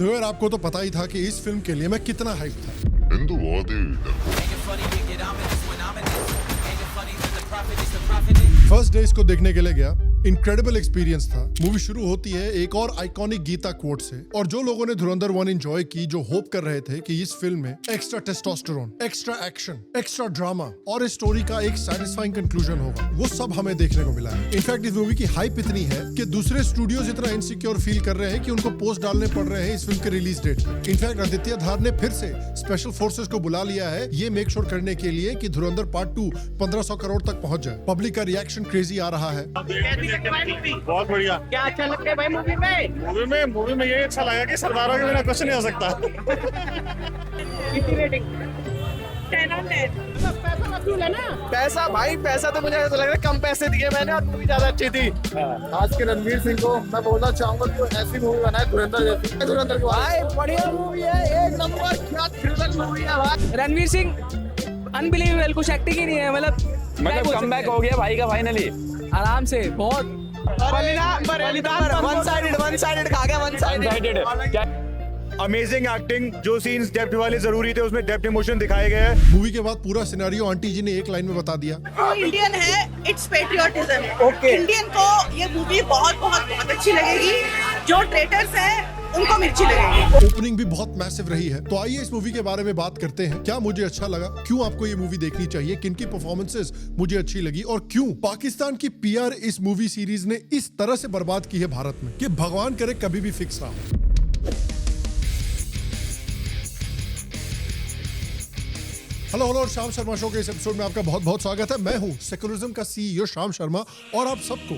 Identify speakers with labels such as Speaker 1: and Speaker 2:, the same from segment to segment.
Speaker 1: तो यार आपको तो पता ही था कि इस फिल्म के लिए मैं कितना हाइप था।
Speaker 2: हिंदू बहुत ही
Speaker 1: फर्स्ट डे इसको देखने के लिए गया, इनक्रेडिबल एक्सपीरियंस था। मूवी शुरू होती है एक और आइकॉनिक गीता कोट से, और जो लोगों ने धुरंधर 1 एंजॉय की, जो होप कर रहे थे कि इस फिल्म में extra testosterone, extra action, extra drama और इस स्टोरी का एक सैटिस्फाइंग कंक्लूजन होगा, वो सब हमें देखने को मिला है। इनफैक्ट इस मूवी की हाइप इतनी है कि दूसरे स्टूडियोज इतना इनसिक्योर फील कर रहे हैं कि उनको पोस्ट डालने पड़ रहे हैं इस फिल्म के रिलीज डेट पे। इनफैक्ट आदित्य धार ने फिर से स्पेशल फोर्सेस को बुला लिया है ये मेक श्योर करने के लिए कि धुरंधर पार्ट 2 1500 करोड़ तक पहुंच जाए। पब्लिक का रिएक्शन क्रेजी आ रहा है।
Speaker 3: बहुत बढ़िया।
Speaker 4: क्या अच्छा लगता है भाई मूवी में
Speaker 3: ये अच्छा लगा कि सरदारों के बिना कुछ नहीं हो सकता।
Speaker 4: कितनी रेटिंग? 10 on 10। पैसा वसूल है ना?
Speaker 3: पैसा भाई, पैसा तो मुझे ऐसा लग रहा है कम पैसे दिए मैंने और मूवी ज्यादा अच्छी थी। आज के रणवीर सिंह को मैं बोलना चाहूंगा कि ऐसी मूवी बनाए धुरंधर जैसी। धुरंधर के भाई बढ़िया मूवी है, एक नंबर, क्या थ्रिलर मूवी है भाई।
Speaker 4: रणवीर सिंह अनबिलीवेबल, कुछ एक्टिंग ही नहीं है, मतलब
Speaker 5: कमबैक हो गया भाई का फाइनली।
Speaker 4: आराम से बहुत
Speaker 3: वन साइडेड खा गया, वन साइडेड। अमेजिंग एक्टिंग, जो सीन्स डेप्थ वाले जरूरी थे उसमें डेप्थ इमोशन दिखाए गए हैं।
Speaker 1: मूवी के बाद पूरा सिनेरियो आंटी जी ने एक लाइन में बता दिया।
Speaker 6: जो इंडियन है, इट्स पेट्रियोटिज्म। इंडियन को ये मूवी बहुत बहुत बहुत अच्छी लगेगी। जो ट्रेटर्स हैं उनको मिर्ची लगेगी।
Speaker 1: ओपनिंग भी बहुत मैसिव रही है। तो आइए इस मूवी के बारे में बात करते हैं। क्या मुझे अच्छा लगा, क्यों आपको ये मूवी देखनी चाहिए, किन की परफॉर्मेंसेस मुझे अच्छी लगी, और क्यों पाकिस्तान की पीआर इस मूवी सीरीज ने इस तरह से बर्बाद की है भारत में कि भगवान करे कभी भी फिक्स ना हो। हेलो, शाम शर्मा शो के इस एपिसोड में आपका बहुत बहुत स्वागत है। मैं हूं सेकुलरिज्म का सीईओ शाम शर्मा, और आप सबको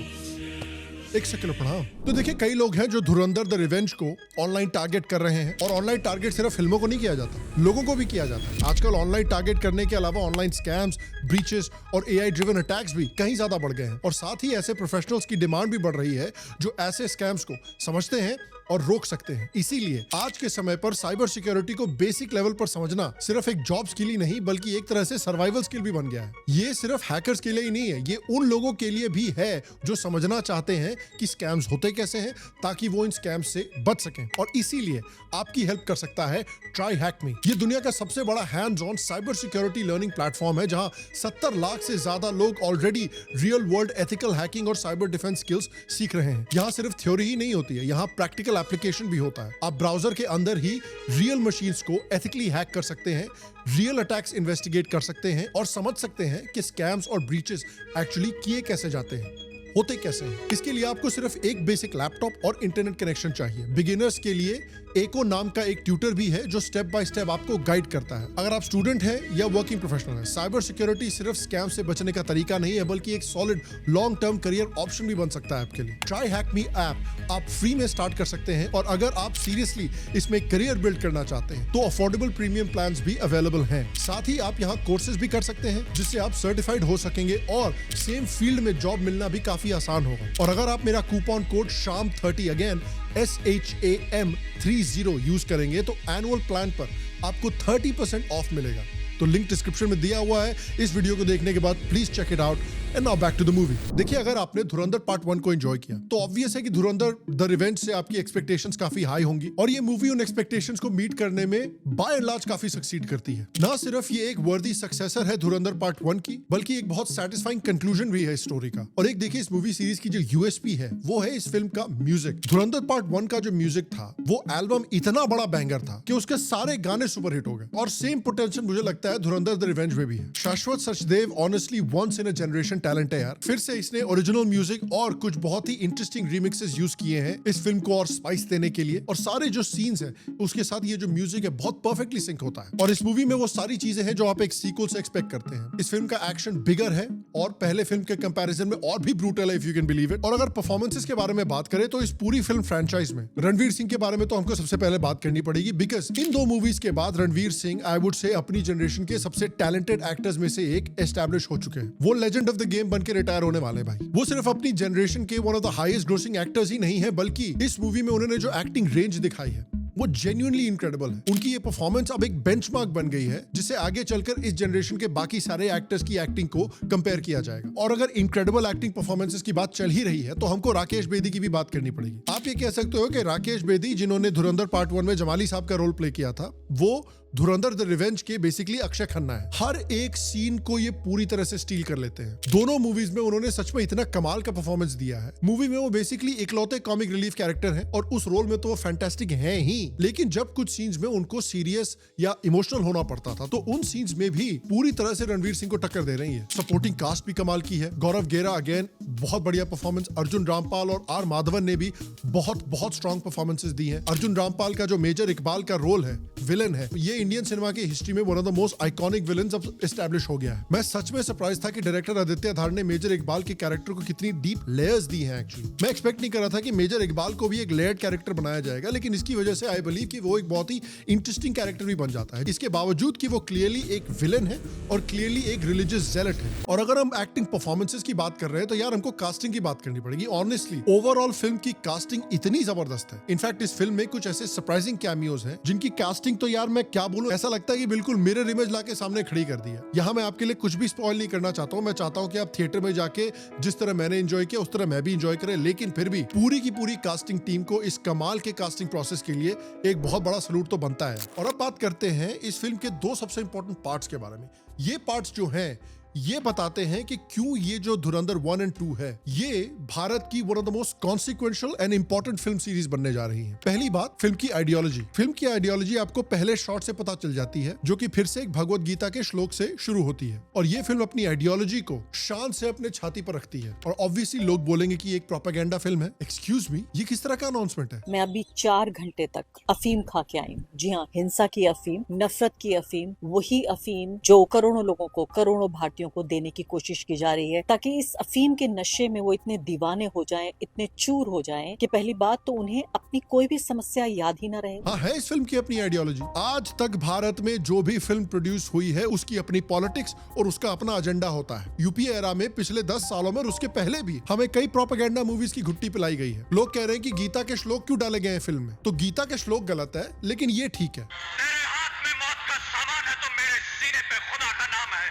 Speaker 1: एक सेकंड प्रणाम। तो देखिए, कई लोग हैं जो धुरंधर द रिवेंज को ऑनलाइन टारगेट कर रहे हैं, और ऑनलाइन टारगेट सिर्फ फिल्मों को नहीं किया जाता, लोगों को भी किया जाता है। आजकल ऑनलाइन टारगेट करने के अलावा ऑनलाइन स्कैम्स, ब्रीचेस और एआई ड्रिवन अटैक्स भी कहीं ज्यादा बढ़ गए हैं, और साथ ही ऐसे प्रोफेशनल्स की डिमांड भी बढ़ रही है जो ऐसे स्कैम्स को समझते हैं और रोक सकते हैं। इसीलिए आज के समय पर साइबर सिक्योरिटी को बेसिक लेवल पर समझना सिर्फ एक जॉब स्किल ही नहीं, बल्कि एक तरह से सर्वाइवल स्किल भी बन गया है। ये सिर्फ हैकर्स के लिए ही नहीं है, ये उन लोगों के लिए भी है जो समझना चाहते हैं कि स्कैम्स होते कैसे हैं, ताकि वो इन स्कैम्स से बच सकें। और इसीलिए आपकी हेल्प कर सकता है ट्राई हैक मी। ये दुनिया का सबसे बड़ा hands on cyber security learning platform है, जहां 70 लाख से ज्यादा लोग already real world ethical hacking और साइबर डिफेंस स्किल्स सीख रहे हैं। यहाँ सिर्फ थ्योरी ही नहीं होती है, यहाँ प्रैक्टिकल एप्लीकेशन भी होता है। आप ब्राउजर के अंदर ही रियल मशीन्स को एथिकली हैक कर सकते हैं, रियल अटैक्स इन्वेस्टिगेट कर सकते हैं, और समझ सकते हैं कि स्कैम्स और ब्रीचेस एक्चुअली किए कैसे जाते हैं, होते कैसे हैं। इसके लिए आपको सिर्फ एक बेसिक लैपटॉप और इंटरनेट कनेक्शन चाहिए। बिगिनर्स के लिए एको नाम का एक ट्यूटर भी है जो स्टेप बाय स्टेप आपको गाइड करता है। अगर आप स्टूडेंट हैं या वर्किंग प्रोफेशनल हैं, साइबर सिक्योरिटी सिर्फ स्कैम से बचने का तरीका नहीं है, बल्कि एक solid long term career option भी बन सकता है आपके लिए। ट्राई हैक मी ऐप आप फ्री में स्टार्ट कर सकते हैं, और अगर आप सीरियसली इसमें करियर बिल्ड करना चाहते हैं तो अफोर्डेबल प्रीमियम प्लान्स भी अवेलेबल हैं। साथ ही आप यहाँ कोर्सेज भी कर सकते हैं जिससे आप सर्टिफाइड हो सकेंगे, और सेम फील्ड में जॉब मिलना भी काफी आसान होगा। और अगर आप मेरा coupon code SHAM30 again SHAM30 use करेंगे तो एनुअल प्लान पर आपको 30% ऑफ मिलेगा। तो लिंक डिस्क्रिप्शन में दिया हुआ है। इस वीडियो को देखने के बाद please check it out. And now back to the movie. देखिए, अगर आपने धुरंधर पार्ट 1 को एंजॉय किया तो ऑब्वियस है कि धुरंधर द रिवेंज से आपकी एक्सपेक्टेशंस काफी हाई होंगी, और ये मूवी उन एक्सपेक्टेशंस को मीट करने में बाय एंड लार्ज काफी सक्सीड करती है। ना सिर्फ ये एक वर्दी सक्सेसर है धुरंधर पार्ट 1 की, बल्कि एक बहुत सैटिस्फाइंग कंक्लूजन भी है इस स्टोरी का। और एक देखिए, इस मूवी सीरीज की जो यूएसपी है वो है इस फिल्म का म्यूजिक। धुरंधर पार्ट 1 का जो म्यूजिक था, वो एल्बम इतना बड़ा बैंगर था कि उसके सारे गाने सुपर हिट हो गए, और सेम पोटेंशियल मुझे लगता है धुरंधर द रिवेंज में भी है। Shashwat Sachdev honestly once in a generation talent है यार। फिर से इसने ओरिजिनल म्यूजिक और कुछ बहुत ही इंटरेस्टिंग रिमिक्सेस यूज किए हैं इस फिल्म को और स्पाइस देने के लिए, और सारे जो सीन्स हैं उसके साथ ये जो म्यूजिक है बहुत परफेक्टली सिंक होता है। और इस मूवी में वो सारी चीजें हैं जो आप एक सीक्वल से एक्सपेक्ट करते हैं। इस फिल्म का एक्शन बिगर है और पहले फिल्म के कंपैरिजन में और भी ब्रूटल है, if you can believe it. और अगर परफॉर्मेंसेस के बारे में बात करें तो इस पूरी फिल्म फ्रेंचाइज में रणवीर सिंह के बारे में तो हमको सबसे पहले बात करनी पड़ेगी, बिकॉज इन 2 मूवीज के बाद Ranveer Singh I would say अपनी जनरेशन के सबसे टैलेंटेड एक्टर्स में से एक एस्टैब्लिश हो चुके हैं। वो लेजेंड ऑफ द गेम बन के रिटायर होने वाले भाई। वो सिर्फ अपनी जनरेशन के one of the highest grossing actors ही नहीं है, बल्कि इस मूवी में उन्होंने जो एक्टिंग रेंज दिखाई है वो जेन्युइनली इनक्रेडिबल है। उनकी ये परफॉर्मेंस अब एक बेंचमार्क बन गई है जिससे आगे चलकर इस जनरेशन के बाकी सारे एक्टर्स की एक्टिंग को कंपेयर किया जाएगा। और अगर इनक्रेडिबल एक्टिंग परफॉर्मेंसेस की बात चल ही रही है तो हमको राकेश बेदी की भी बात करनी पड़ेगी। आप ये कह सकते हो कि राकेश बेदी जिन्होंने धुरंधर पार्ट 1 में जमाली साहब का रोल प्ले किया था, वो धुरंधर द रिवेंज के बेसिकली अक्षय खन्ना है। हर एक सीन को ये पूरी तरह से स्टील कर लेते हैं। दोनों मूवीज में उन्होंने सच में इतना कमाल का परफॉर्मेंस दिया है। मूवी में वो बेसिकली इकलौते कॉमिक रिलीफ कैरेक्टर हैं और उस रोल में तो वो फैंटास्टिक हैं ही, लेकिन जब कुछ सीन्स में उनको सीरियस या इमोशनल होना पड़ता था तो उन सीन्स में भी पूरी तरह से रणवीर सिंह को टक्कर दे रही है। सपोर्टिंग कास्ट भी कमाल की है। गौरव गेरा अगेन बहुत बढ़िया परफॉर्मेंस। अर्जुन रामपाल और आर माधवन ने भी बहुत स्ट्रॉन्ग परफॉर्मेंसेस दी हैं। अर्जुन रामपाल का जो मेजर इकबाल का रोल है, विलन है, ये इंडियन सिनेमा की हिस्ट्री में one of the most iconic villains अब एस्टैब्लिश हो गया है। मैं सच में सरप्राइज था कि डायरेक्टर आदित्य धार ने मेजर इकबाल के कैरेक्टर को कितनी डीप लेयर्स दी हैं। एक्चुअली मैं एक्सपेक्ट नहीं कर रहा था कि मेजर इकबाल को भी एक लेयर्ड कैरेक्टर बनाया जाएगा, लेकिन इसकी वजह से आई बिलीव कि वो एक बहुत ही इंटरेस्टिंग कैरेक्टर भी बन जाता है। इसके बावजूद कि वो क्लियरली एक विलन है और क्लियरली एक रिलीजियस जेलट है। और अगर हम एक्टिंग परफॉर्मेंसेस की बात कर रहे हैं तो यार हमको कास्टिंग की बात करनी पड़ेगी। ऑनेस्टली ओवरऑल फिल्म की कास्टिंग इतनी जबरदस्त है। इनफैक्ट इस फिल्म में कुछ ऐसे सरप्राइजिंग कैमियोज हैं जिनकी कास्टिंग तो यार मैं क्या बोलूं, ऐसा लगता है कि बिल्कुल मिरर इमेज लाके सामने खड़ी कर दी है। यहाँ मैं आपके लिए कुछ भी स्पॉइल नहीं करना चाहता हूँ। मैं चाहता हूँ कि आप थिएटर में जाके जिस तरह मैंने एंजॉय किया उस तरह मैं भी एंजॉय करें, लेकिन फिर भी पूरी की पूरी कास्टिंग टीम को इस कमाल के कास्टिंग प्रोसेस के लिए एक बहुत बड़ा सलूट तो बनता है। और अब बात करते हैं इस फिल्म के दो सबसे इंपॉर्टेंट पार्ट्स के बारे में। ये पार्ट्स जो हैं ये बताते हैं कि क्यों ये जो धुरंधर 1 और 2 है ये भारत की one of the most consequential and important film series बनने जा रही है। पहली बात, फिल्म की आइडियोलॉजी। फिल्म की आइडियोलॉजी आपको पहले शॉट से पता चल जाती है, जो कि फिर से एक भगवत गीता के श्लोक से शुरू होती है। और ये फिल्म अपनी आइडियोलॉजी को शान से अपने छाती पर रखती है। और ऑब्वियसली लोग बोलेंगे कि एक प्रोपेगेंडा फिल्म है। एक्सक्यूज मी, ये किस तरह का अनाउंसमेंट है?
Speaker 2: मैं अभी 4 घंटे तक अफीम खा के आई हूँ। जी हाँ, हिंसा की अफीम, नफरत की अफीम, वही अफीम जो करोड़ों लोगों को, करोड़ों भारतीयों को देने की कोशिश की जा रही है, ताकि इस अफीम के नशे में वो इतने दीवाने हो जाएं, इतने चूर हो जाएं कि पहली बात तो उन्हें अपनी कोई भी समस्या याद ही ना रहे।
Speaker 1: हाँ, है इस फिल्म की अपनी आइडियोलॉजी। आज तक भारत में जो भी फिल्म प्रोड्यूस हुई है उसकी अपनी पॉलिटिक्स और उसका अपना एजेंडा होता है। यूपीए एरा में पिछले 10 सालों में और उसके पहले भी हमें कई प्रोपेगेंडा मूवीज की घुट्टी पिलाई गई है। लोग कह रहे हैं कि गीता के श्लोक क्यों डाले गए हैं फिल्म में, तो गीता के श्लोक गलत है, लेकिन ये ठीक है।
Speaker 5: मेरे हाथ में मौत का सामान है तो मेरे सीने पे खुदा का नाम है।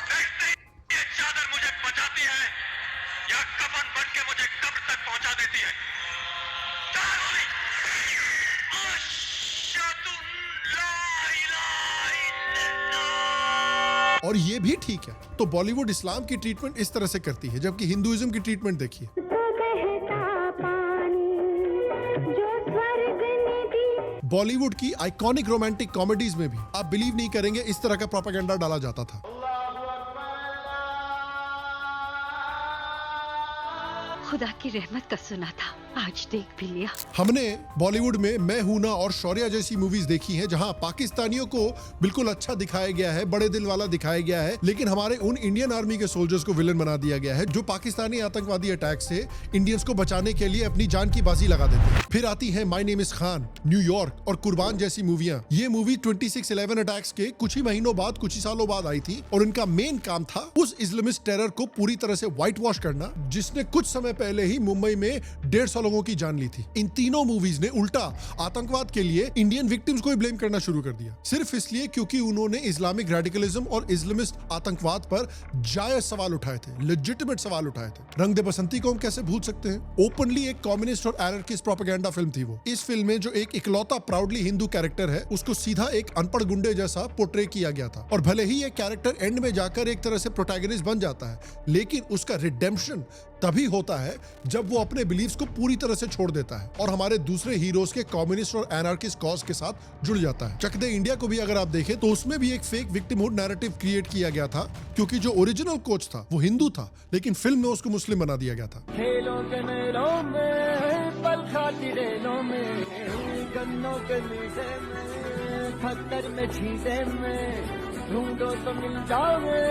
Speaker 5: देखते ही ये चादर मुझे बचाती है या कफन बन के मुझे कब्र तक पहुंचा देती है।
Speaker 1: और ये भी ठीक है। तो बॉलीवुड इस्लाम की ट्रीटमेंट इस तरह से करती है, जबकि हिंदुइज्म की ट्रीटमेंट देखिए। बॉलीवुड की आइकॉनिक रोमांटिक कॉमेडीज में भी आप बिलीव नहीं करेंगे इस तरह का प्रोपेगेंडा डाला जाता था।
Speaker 7: खुदा की रहमत का सुना था, आज देख भी लिया।
Speaker 1: हमने बॉलीवुड में मैं हूं ना और शौर्या जैसी मूवीज देखी हैं जहां पाकिस्तानियों को बिल्कुल अच्छा दिखाया गया है, बड़े दिल वाला दिखाया गया है, लेकिन हमारे उन इंडियन आर्मी के सोल्जर्स को विलन बना दिया गया है जो पाकिस्तानी आतंकवादी अटैक से इंडियंस को बचाने के लिए अपनी जान की बाजी लगा देते हैं। फिर आती है my name is Khan, New York और कुर्बान जैसी मूवियां। ये मूवी 26/11 अटैक्स के कुछ ही महीनों बाद, कुछ ही सालों बाद आई थी और इनका मेन काम था उस इस्लामिस्ट टेरर को पूरी तरह से व्हाइट वॉश करना जिसने कुछ समय पहले ही मुंबई में 150 लोगों की जान ली थी। इन तीनों मूवीज ने उल्टा आतंकवाद के लिए इंडियन विक्टिम्स को ही ब्लेम करना शुरू कर दिया, सिर्फ इसलिए क्योंकि उन्होंने इस्लामिक रेडिकलिज्म और इस्लामिस्ट आतंकवाद पर जायज सवाल उठाए थे, लेजिटिमेट सवाल उठाए थे। रंग दे बसंती को हम कैसे भूल सकते हैं? ओपनली एक कम्युनिस्ट और एनार्किस्ट प्रोपेगेंडा फिल्म थी वो। इस फिल्म में जो एक इकलौता प्राउडली हिंदू कैरेक्टर है उसको सीधा एक अनपढ़ गुंडे जैसा पोर्ट्रे किया गया था। और भले ही ये कैरेक्टर एंड में जाकर एक तरह से प्रोटैगनिस्ट बन जाता है, लेकिन उसका रिडेम्पशन तभी होता है जब वो अपने बिलीव्स को पूरी तरह से छोड़ देता है और हमारे दूसरे हीरोज के कम्युनिस्ट और एनार्किस्ट कॉज के साथ जुड़ जाता है। चक दे इंडिया को भी अगर आप देखें तो उसमें भी एक फेक विक्टिमहुड नैरेटिव क्रिएट किया गया था, क्योंकि जो ओरिजिनल कोच था वो हिंदू था, लेकिन फिल्म में उसको मुस्लिम बना दिया गया था।
Speaker 8: खेलों के मेलों में, पल खाती रेलों में, गन्नों के मीठे में, खतर में छींटे में, ढूंढो तो मिल जाओगे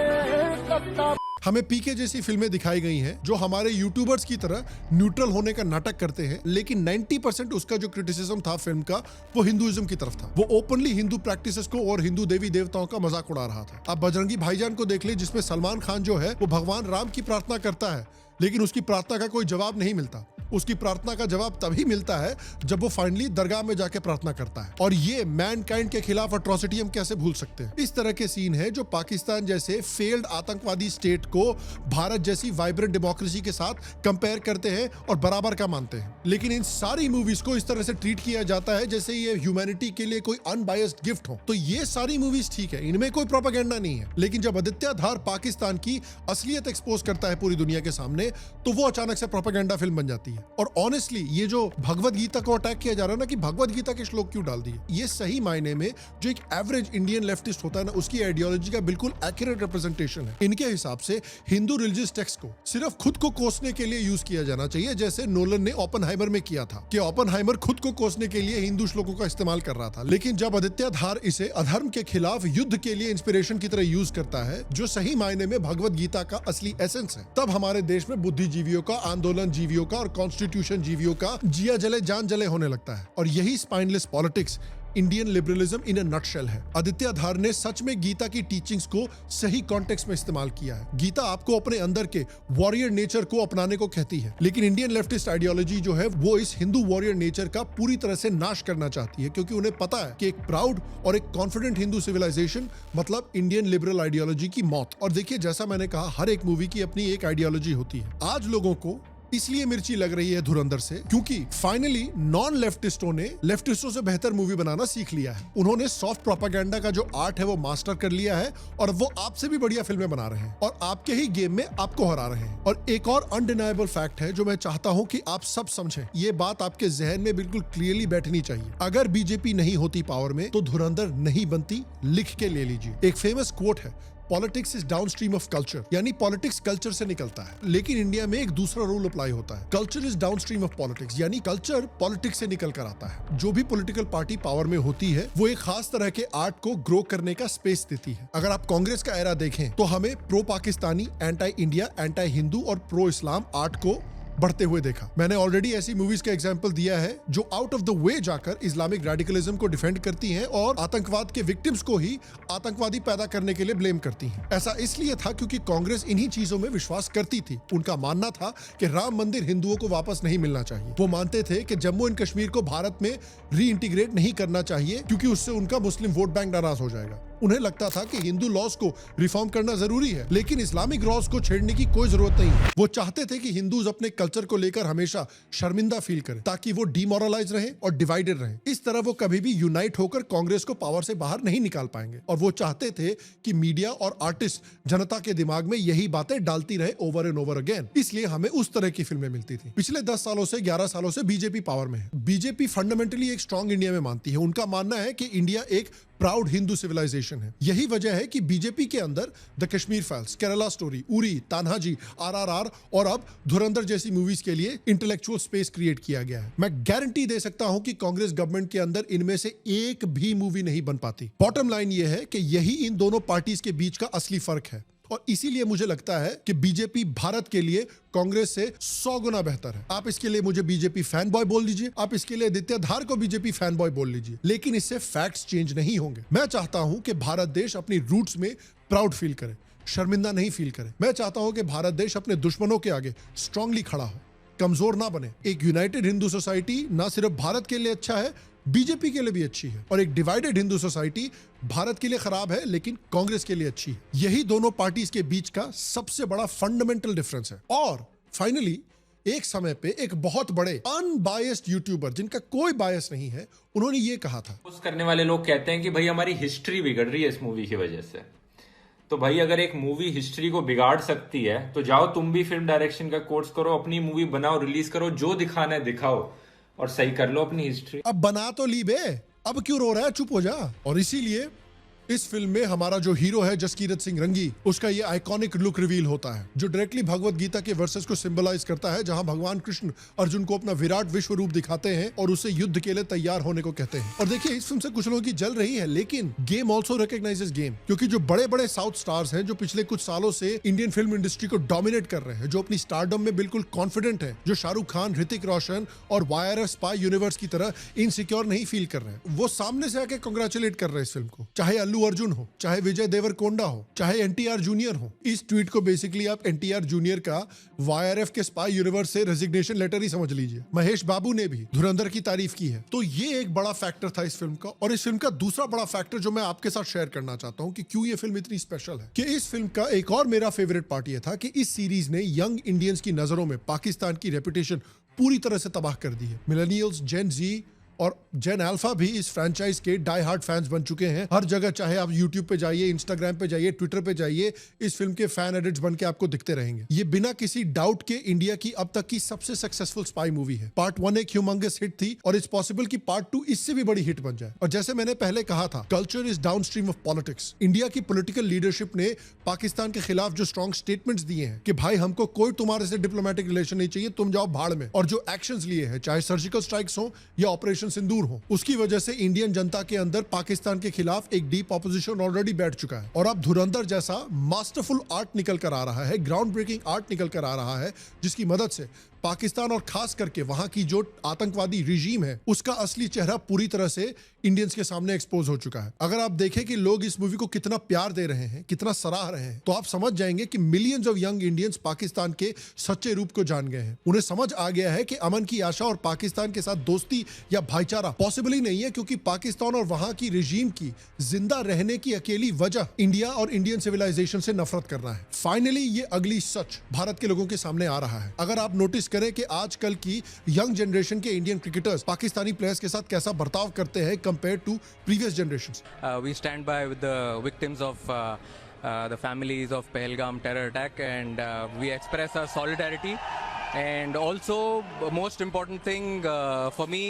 Speaker 8: कत्ता।
Speaker 1: हमें पीके जैसी फिल्में दिखाई गई हैं जो हमारे यूट्यूबर्स की तरह न्यूट्रल होने का नाटक करते हैं, लेकिन 90% उसका जो क्रिटिसिज्म था फिल्म का वो हिंदुइज्म की तरफ था। वो ओपनली हिंदू प्रैक्टिसेस को और हिंदू देवी देवताओं का मजाक उड़ा रहा था। आप बजरंगी भाईजान को देख ले, जिसमें सलमान खान जो है वो भगवान राम की प्रार्थना करता है, लेकिन उसकी प्रार्थना का कोई जवाब नहीं मिलता। उसकी प्रार्थना का जवाब तभी मिलता है जब वो फाइनली दरगाह में जाके प्रार्थना करता है। और ये मैनकाइंड के खिलाफ अट्रॉसिटी हम कैसे भूल सकते हैं। इस तरह के सीन है जो पाकिस्तान जैसे फेल्ड आतंकवादी स्टेट को भारत जैसी वाइब्रेंट डेमोक्रेसी के साथ कंपेयर करते हैं और बराबर का मानते हैं। लेकिन इन सारी मूवीज को इस तरह से ट्रीट किया जाता है जैसे ये ह्यूमैनिटी के लिए कोई अनबायस्ड गिफ्ट हो। तो ये सारी मूवीज ठीक है, इनमें कोई प्रोपेगेंडा नहीं है। लेकिन जब आदित्य धार पाकिस्तान की असलियत एक्सपोज करता है पूरी दुनिया के सामने, तो वो अचानक से प्रोपेगेंडा फिल्म बन जाती है। और ऑनेस्टली ये जो भगवत गीता को अटैक किया जा रहा है ना कि भगवत गीता के श्लोक क्यों डाल दिए, ये सही मायने में जो एक एवरेज इंडियन लेफ्टिस्ट होता है ना, उसकी आइडियोलॉजी का बिल्कुल एक्यूरेट रिप्रेजेंटेशन है। इनके हिसाब से हिंदू रिलीजियस टेक्स्ट को सिर्फ खुद को कोसने के लिए यूज किया जाना चाहिए, जैसे नोलन ने ओपेनहाइमर में किया था कि ओपेनहाइमर खुद को कोसने के लिए हिंदू श्लोकों का इस्तेमाल कर रहा था। लेकिन जब आदित्य धार इसे अधर्म के खिलाफ युद्ध के लिए इंस्पिरेशन की तरह यूज करता है, जो सही मायने में भगवत गीता का असली एसेंस है, तब हमारे देश में बुद्धिजीवियों का, आंदोलन जीवियों का और कॉन्स्टिट्यूशन जीवियों का जिया जले जान जले होने लगता है। और यही spineless politics Indian liberalism in a nutshell है। आदित्य धार ने सच में गीता की टीचिंग्स को सही कॉन्टेक्स्ट में इस्तेमाल किया है। गीता आपको अपने अंदर के वॉरियर नेचर को अपनाने को कहती है, लेकिन इंडियन लेफ्टिस्ट आइडियोलॉजी जो है वो इस हिंदू वॉरियर नेचर का पूरी तरह से नाश करना चाहती है, क्योंकि उन्हें पता है कि एक प्राउड और एक कॉन्फिडेंट हिंदू सिविलाइजेशन मतलब इंडियन लिबरल आइडियोलॉजी की मौत। और देखिए, जैसा मैंने कहा, हर एक मूवी की अपनी एक आइडियोलॉजी होती है। आज लोगों को इसलिए मिर्ची लग रही है धुरंधर से क्योंकि फाइनली नॉन लेफ्टिस्टों ने लेफ्टिस्टों से बेहतर मूवी बनाना सीख लिया है। उन्होंने सॉफ्ट प्रोपेगेंडा का जो आर्ट है वो मास्टर कर लिया है और वो आपसे भी बढ़िया फिल्में बना रहे हैं और आपके ही गेम में आपको हरा रहे हैं। और एक और अनडिनाइबल फैक्ट है जो मैं चाहता हूं कि आप सब समझें, ये बात आपके जहन में बिल्कुल क्लियरली बैठनी चाहिए। अगर बीजेपी नहीं होती पावर में तो धुरंधर नहीं बनती। लिख के ले लीजिए। एक फेमस कोट है, politics is downstream of culture, यानी पॉलिटिक्स कल्चर से निकलता है। लेकिन इंडिया में एक दूसरा रूल अप्लाई होता है, culture is downstream of politics, यानी कल्चर पॉलिटिक्स से निकल कर आता है। जो भी पॉलिटिकल पार्टी पावर में होती है वो एक खास तरह के आर्ट को ग्रो करने का स्पेस देती है। अगर आप कांग्रेस का एरा देखें तो हमें pro Pakistani, anti India, anti Hindu और प्रो इस्लाम आर्ट को बढ़ते हुए देखा। मैंने ऑलरेडी ऐसी मूवीज का एग्जांपल दिया है जो आउट ऑफ द वे जाकर इस्लामिक रेडिकलिज्म को डिफेंड करती हैं और आतंकवाद के विक्टिम्स को ही आतंकवादी पैदा करने के लिए ब्लेम करती हैं। ऐसा इसलिए था क्योंकि कांग्रेस इन्हीं चीजों में विश्वास करती थी। उनका मानना था कि राम मंदिर हिंदुओं को वापस नहीं मिलना चाहिए। वो मानते थे कि जम्मू एंड कश्मीर को भारत में रीइंटीग्रेट नहीं करना चाहिए क्योंकि उससे उनका मुस्लिम वोट बैंक नाराज हो जाएगा। उन्हें लगता था कि हिंदू लॉज को रिफॉर्म करना जरूरी है, लेकिन इस्लामिक लॉज को छेड़ने की कोई जरूरत नहीं है। वो चाहते थे कि हिंदूज अपने कल्चर को लेकर हमेशा शर्मिंदा फील करें ताकि वो डिमोरलाइज रहे और डिवाइडेड रहे। इस तरह वो कभी भी यूनाइट होकर कांग्रेस को पावर से बाहर नहीं निकाल पाएंगे। और वो चाहते थे कि मीडिया और आर्टिस्ट जनता के दिमाग में यही बातें डालती रहे ओवर एंड ओवर अगेन। इसलिए हमें उस तरह की फिल्में मिलती थी। पिछले 10 सालों से 11 सालों से बीजेपी पावर में है। बीजेपी फंडामेंटली एक स्ट्रॉन्ग इंडिया में मानती है। उनका मानना है कि इंडिया एक प्राउड हिंदू सिविलाइजेशन है। यही वजह है कि बीजेपी के अंदर the Kashmir files, Kerala story, Uri, Tanhaji, RRR और अब धुरंधर जैसी मूवीज के लिए इंटेलेक्चुअल स्पेस क्रिएट किया गया है। मैं गारंटी दे सकता हूं कि कांग्रेस गवर्नमेंट के अंदर इनमें से एक भी मूवी नहीं बन पाती। बॉटम लाइन यह है कि यही इन दोनों पार्टीज के बीच का असली फर्क है और इसीलिए मुझे लगता है कि बीजेपी भारत के लिए कांग्रेस से 100 गुना बेहतर है। आप इसके लिए मुझे बीजेपी फैन बॉय बोल लीजिए, आप इसके लिए आदित्य धार को बीजेपी फैन बॉय बोल लीजिए, लेकिन इससे फैक्ट्स चेंज नहीं होंगे। मैं चाहता हूं कि भारत देश अपनी रूट्स में प्राउड फील करे, शर्मिंदा नहीं फील करे। मैं चाहता हूं कि भारत देश अपने दुश्मनों के आगे स्ट्रांगली खड़ा हो, कमजोर ना बने। एक यूनाइटेड हिंदू सोसाइटी ना सिर्फ भारत के लिए अच्छा है, बीजेपी के लिए भी अच्छी है। और एक डिवाइडेड हिंदू सोसाइटी भारत के लिए खराब है लेकिन कांग्रेस के लिए अच्छी है। यही दोनों पार्टीज के बीच का सबसे बड़ा फंडामेंटल डिफरेंस है। और फाइनली एक समय पे एक बहुत बड़े अनबायस्ड यूट्यूबर जिनका कोई बायस नहीं है, उन्होंने ये कहा था,
Speaker 9: पोस्ट करने वाले लोग कहते हैं कि भाई हमारी हिस्ट्री बिगड़ रही है इस मूवी की वजह से। तो भाई अगर एक मूवी हिस्ट्री को बिगाड़ सकती है तो जाओ तुम भी फिल्म डायरेक्शन का कोर्स करो, अपनी मूवी बनाओ, रिलीज करो, जो दिखाना है दिखाओ और सही कर लो अपनी हिस्ट्री।
Speaker 1: अब बना तो ली बे, अब क्यों रो रहा है, चुप हो जा। और इसीलिए इस फिल्म में हमारा जो हीरो है जसकीरत सिंह रंगी, उसका ये आइकॉनिक लुक रिवील होता है जो डायरेक्टली भगवत गीता के वर्सेस को सिंबलाइज करता है, जहां भगवान कृष्ण अर्जुन को अपना विराट विश्व रूप दिखाते हैं और उसे युद्ध के लिए तैयार होने को कहते हैं। और देखिए, इस फिल्म से कुछ लोगों की जल रही है, लेकिन गेम ऑल्सो रिकॉग्नाइजेस गेम, क्योंकि जो बड़े बड़े साउथ स्टार्स हैं जो पिछले कुछ सालों से इंडियन फिल्म इंडस्ट्री को डोमिनेट कर रहे हैं, जो अपनी स्टारडम में बिल्कुल कॉन्फिडेंट है, जो शाहरुख खान, ऋतिक रोशन और वायर स्पाई यूनिवर्स की तरह इनसिक्योर नहीं फील कर रहे हैं, वो सामने से आके कांग्रेचुलेट कर रहे हैं इस फिल्म को। चाहे अल्लू अल्लू अर्जुन हो, चाहे विजय देवरकोंडा हो, चाहे एनटीआर जूनियर हो, इस ट्वीट को बेसिकली आप एनटीआर जूनियर का वाईआरएफ के स्पाई यूनिवर्स से रेजिग्नेशन लेटर ही समझ लीजिए। महेश बाबू ने भी धुरंधर की तारीफ की है। तो ये एक बड़ा फैक्टर था इस फिल्म का। और इस फिल्म का दूसरा बड़ा फैक्टर जो मैं आपके साथ शेयर करना चाहता हूं कि क्यों ये फिल्म इतनी स्पेशल है, कि इस फिल्म का एक और मेरा फेवरेट पार्ट ये था कि इस सीरीज ने यंग इंडियंस की नजरों में पाकिस्तान की रेपुटेशन पूरी तरह से तबाह कर दी है। मिलेनियल्स, जेन जी और जेन अल्फा भी इस फ्रेंचाइज के डाई हार्ड फैंस बन चुके हैं। हर जगह, चाहे आप यूट्यूब पे जाइए, इंस्टाग्राम पे जाइए, ट्विटर पे जाइए, इस फिल्म के फैन एडिट्स बन के आपको दिखते रहेंगे। ये बिना किसी डाउट के इंडिया की अब तक की सबसे सक्सेसफुल स्पाई मूवी है। पार्ट 1 एक ह्यूमंगस हिट थी और इट्स पॉसिबल कि पार्ट 2 इससे भी बड़ी हिट बन जाए। और जैसे मैंने पहले कहा था, culture is downstream of politics. India की पॉलिटिकल लीडरशिप ने पाकिस्तान के खिलाफ जो स्ट्रॉन्ग स्टेटमेंट्स दिए हैं कि भाई हमको कोई तुम्हारे से डिप्लोमेटिक रिलेशन नहीं चाहिए, तुम जाओ भाड़ में, और जो एक्शंस लिए हैं, चाहे सर्जिकल स्ट्राइक्स हो या ऑपरेशन सिंदूर हो, उसकी वजह से इंडियन जनता के अंदर पाकिस्तान के खिलाफ एक डीप ऑपोजिशन ऑलरेडी बैठ चुका है। और अब धुरंधर जैसा मास्टरफुल आर्ट निकल कर आ रहा है, ग्राउंड ब्रेकिंग आर्ट निकल कर आ रहा है, जिसकी मदद से पाकिस्तान और खास करके वहां की जो आतंकवादी रिजीम है उसका असली चेहरा पूरी तरह से इंडियंस के सामने एक्सपोज हो चुका है। अगर आप देखें कि लोग इस मूवी को कितना प्यार दे रहे हैं, कितना सराह रहे हैं, तो आप समझ जाएंगे कि millions of young Indians Pakistan के सच्चे रूप को जान गए हैं। उन्हें समझ आ गया है कि अमन की आशा और पाकिस्तान के साथ दोस्ती या भाईचारा पॉसिबल ही नहीं है, क्योंकि पाकिस्तान और वहां की रिजीम की जिंदा रहने की अकेली वजह इंडिया और इंडियन सिविलाइजेशन से नफरत करना है। फाइनली ये अगली सच भारत के लोगों के सामने आ रहा है। अगर आप नोटिस करें कि आजकल की यंग जनरेशन के इंडियन क्रिकेटर्स पाकिस्तानी प्लेयर्स के साथ कैसा बर्ताव करते हैं compare to previous generations.
Speaker 10: We stand by with the victims of the families of Pahalgam terror attack, and we express our solidarity. And also, most important thing for me,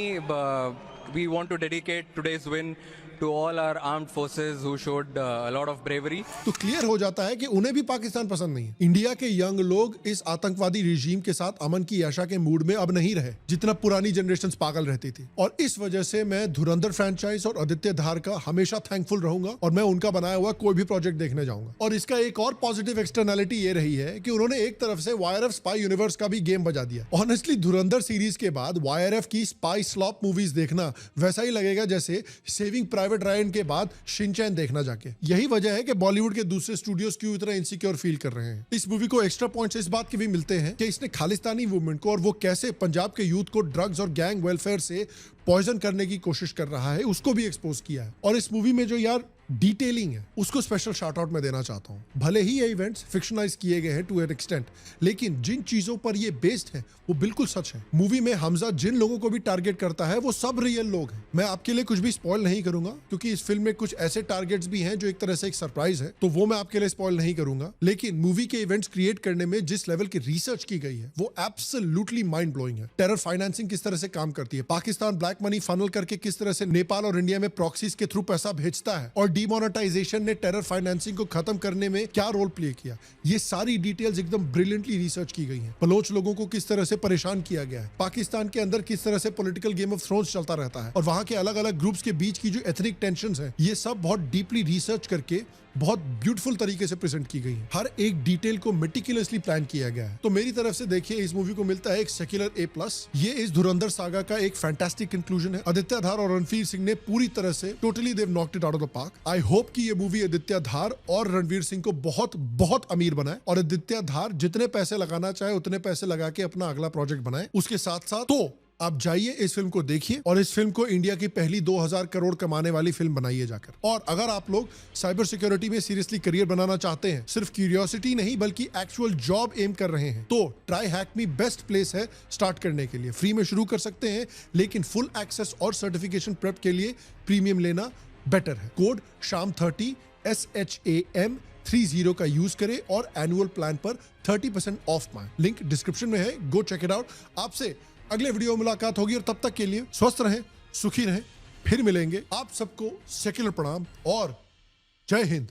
Speaker 10: we want to dedicate today's win to all our armed forces who showed a lot of bravery.
Speaker 1: तो clear हो जाता है कि उन्हें भी पाकिस्तान पसंद नहीं है। इंडिया के यंग लोग इस आतंकवादी रिजीम के साथ अमन की आशा के मूड में अब नहीं रहे, जितना पुरानी जनरेशन पागल रहती थी। और इस वजह से मैं धुरंधर फ्रेंचाइज और आदित्य धार का हमेशा थैंकफुल रहूंगा और मैं उनका बनाया हुआ कोई भी प्रोजेक्ट देखने जाऊंगा। और इसका एक और पॉजिटिव एक्सटर्नैलिटी ये रही है कि उन्होंने एक तरफ से वाईआरएफ स्पाई यूनिवर्स का भी गेम बजा दिया। ऑनेस्टली धुरंधर सीरीज के बाद वाईआरएफ की स्पाई स्लॉप मूवीज देखना वैसा ही लगेगा जैसे सेविंग प्राइवेट रायन के बाद शिनचैन देखना जाके। यही वजह है कि बॉलीवुड के दूसरे स्टूडियोज क्यों इतना इनसिक्योर फील कर रहे हैं। इस मूवी को एक्स्ट्रा पॉइंट्स इस बात के भी मिलते हैं कि इसने खालिस्तानी मूवमेंट को और वो कैसे पंजाब के यूथ को ड्रग्स और गैंग वेलफेयर से पॉइजन करने की कोशिश कर रहा है, उसको भी एक्सपोज किया है। और इस मूवी में जो यार डिटेलिंग है उसको स्पेशल शाउट आउट मैं देना चाहता हूं। भले ही ये इवेंट्स फिक्शनाइज किए गए हैं टू एन एक्सटेंट, लेकिन जिन चीजों पर ये बेस्ड है वो बिल्कुल सच है। मूवी में हमजा जिन लोगों को भी टारगेट करता है वो सब रियल लोग हैं। मैं आपके लिए कुछ भी स्पॉइल नहीं करूंगा क्योंकि इस फिल्म में कुछ ऐसे टारगेट्स भी हैं जो एक तरह से एक सरप्राइज है, तो वो मैं आपके लिए स्पॉइल नहीं करूंगा। लेकिन मूवी के इवेंट्स क्रिएट करने में जिस लेवल की रिसर्च की गई है वो एब्सोल्युटली माइंड ब्लोइंग है। टेरर फाइनेंसिंग किस तरह से काम करती है, पाकिस्तान ब्लैक मनी फनल करके किस तरह से नेपाल और इंडिया में प्रॉक्सीज के थ्रू पैसा भेजता है, और डिमोनेटाइजेशन ने टेरर फाइनेंसिंग को खत्म करने में क्या रोल प्ले किया, ये सारी डिटेल्स एकदम ब्रिलियंटली रिसर्च की गई हैं। बलोच लोगों को किस तरह से परेशान किया गया है, पाकिस्तान के अंदर किस तरह से पॉलिटिकल गेम ऑफ थ्रोन्स चलता रहता है, और वहां के अलग अलग ग्रुप्स के बीच की जो एथनिक टेंशंस हैं, ये सब बहुत डीपली रिसर्च करके बहुत ब्यूटीफुल तरीके से प्रेजेंट की गई है। हर एक डिटेल को मेटिकुलसली प्लान किया गया है। तो मेरी तरफ से देखिए, इस मूवी को मिलता है एक सेक्युलर A+। ये इस धुरंधर सागा का एक फैंटास्टिक कंक्लूजन है। आदित्य धार और रणवीर सिंह ने पूरी तरह से totally Dev knocked it out of the park. I hope कि ये मूवी आदित्य धार और रणवीर सिंह को बहुत बहुत अमीर बनाए, और आदित्य धार जितने पैसे लगाना चाहे उतने पैसे लगा के अपना अगला प्रोजेक्ट बनाए। उसके साथ साथ तो आप जाइए इस फिल्म को देखिए और इस फिल्म को इंडिया की पहली 2000 करोड़ कमाने वाली फिल्म बनाइए जाकर। और अगर आप लोग साइबर सिक्योरिटी में सीरियसली करियर बनाना चाहते हैं, सिर्फ क्यूरियोसिटी नहीं बल्कि एक्चुअल जॉब एम कर रहे हैं, तो ट्राई हैकमी बेस्ट प्लेस है स्टार्ट करने के लिए। फ्री में शुरू कर सकते हैं, लेकिन फुल एक्सेस और सर्टिफिकेशन प्रेप के लिए प्रीमियम लेना बेटर है। कोड SHAM30 SHAM30 का यूज करें और एनुअल प्लान पर 30% ऑफ पाएं। लिंक डिस्क्रिप्शन में है, गो चेक इट आउट। आपसे अगले वीडियो में मुलाकात होगी और तब तक के लिए स्वस्थ रहें, सुखी रहें, फिर मिलेंगे। आप सबको सेक्युलर प्रणाम और जय हिंद।